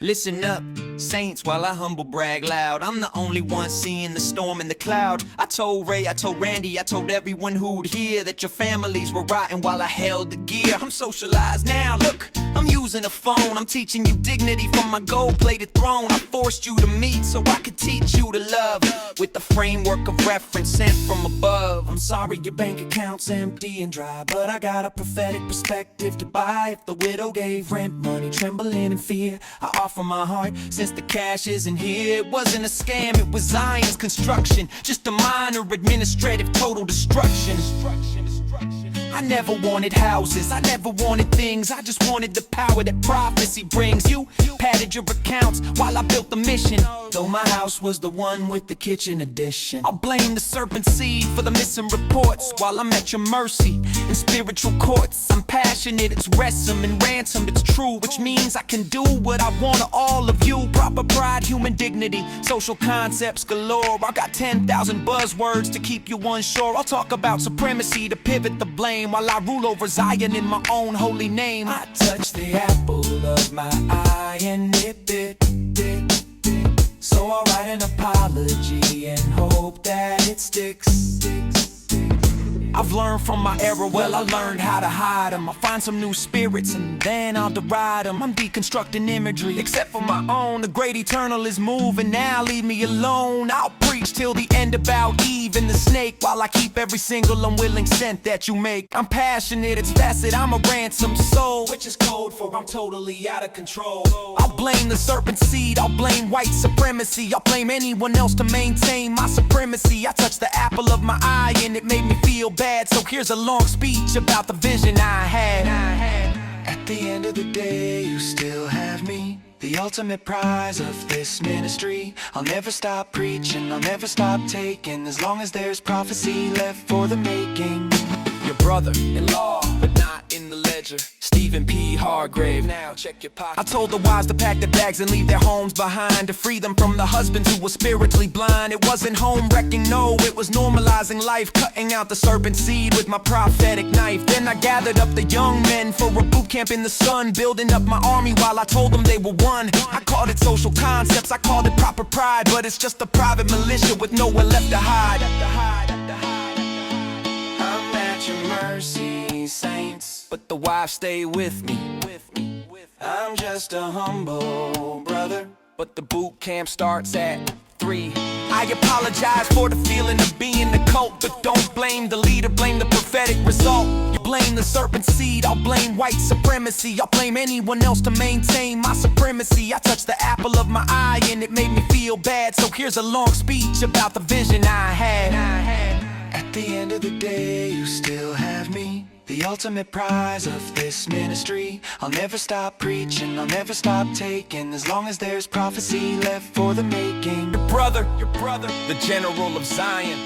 Listen up, saints, while I humble brag loud. I'm the only one seeing the storm in the cloud. I told Ray, I told Randy, I told everyone who'd hear that your families were rotting while I held the gear. I'm socialized now, look, I'm using a phone. I'm teaching you dignity from my gold-plated throne. I forced you to meet so I could teach you to love, with the framework of reference sent from above. I'm sorry your bank account's empty and dry, but I got a prophetic perspective to buy. If the widow gave rent money, trembling in fear, I offer my heart since the cash isn't here. It wasn't a scam, it was Zion's construction, just a minor administrative total destruction. I never wanted houses, I never wanted things, I just wanted the power that prophecy brings. You padded your accounts while I built the mission, though my house was the one with the kitchen addition. I'll blame the serpent seed for the missing reports, while I'm at your mercy in spiritual courts. I'm passionate, it's ransom and ransomed, it's true, which means I can do what I want to all of you. Proper pride, human dignity, social concepts galore. I got 10,000 buzzwords to keep you unsure. I'll talk about supremacy to pivot the blame, while I rule over Zion in my own holy name. I touched the apple of my eye and it bit. So I'll write an apology and hope that it sticks. I've learned from my error, well I learned how to hide them. I'll find some new spirits and then I'll deride them. I'm deconstructing imagery, except for my own. The great eternal is moving now, leave me alone. I'll preach till the end about Eve and the snake, while I keep every single unwilling cent that you make. I'm passionate, it's facet, I'm a ransomed soul, which is code for I'm totally out of control. I'll blame the serpent seed, I'll blame white supremacy, I'll blame anyone else to maintain my supremacy. I touched the apple of my eye and it made me feel bad, so here's a long speech about the vision I had. At the end of the day, you still have me, the ultimate prize of this ministry. I'll never stop preaching, I'll never stop taking, as long as there's prophecy left for the making. Your brother-in-law, but not in the ledger, Stephen P. Hargrave. Now check your pocket. I told the wives to pack their bags and leave their homes behind, to free them from the husbands who were spiritually blind. It wasn't home wrecking, no, it was normalizing life, cutting out the serpent seed with my prophetic knife. Then I gathered up the young men for a boot camp in the sun, building up my army while I told them they were one. I called it social concepts, I called it proper pride, but it's just a private militia with nowhere left to hide. I'm at your mercy, saints, but the wives stay with me. I'm just a humble brother, but the boot camp starts at 3. I apologize for the feeling of being the cult, but don't blame the leader, blame the prophetic result. You blame the serpent seed, I'll blame white supremacy, I'll blame anyone else to maintain my supremacy. I touched the apple of my eye and it made me feel bad, so here's a long speech about the vision I had. At the end of the day, you still have me, the ultimate prize of this ministry. I'll never stop preaching, I'll never stop taking, as long as there's prophecy left for the making. Your brother, the general of Zion,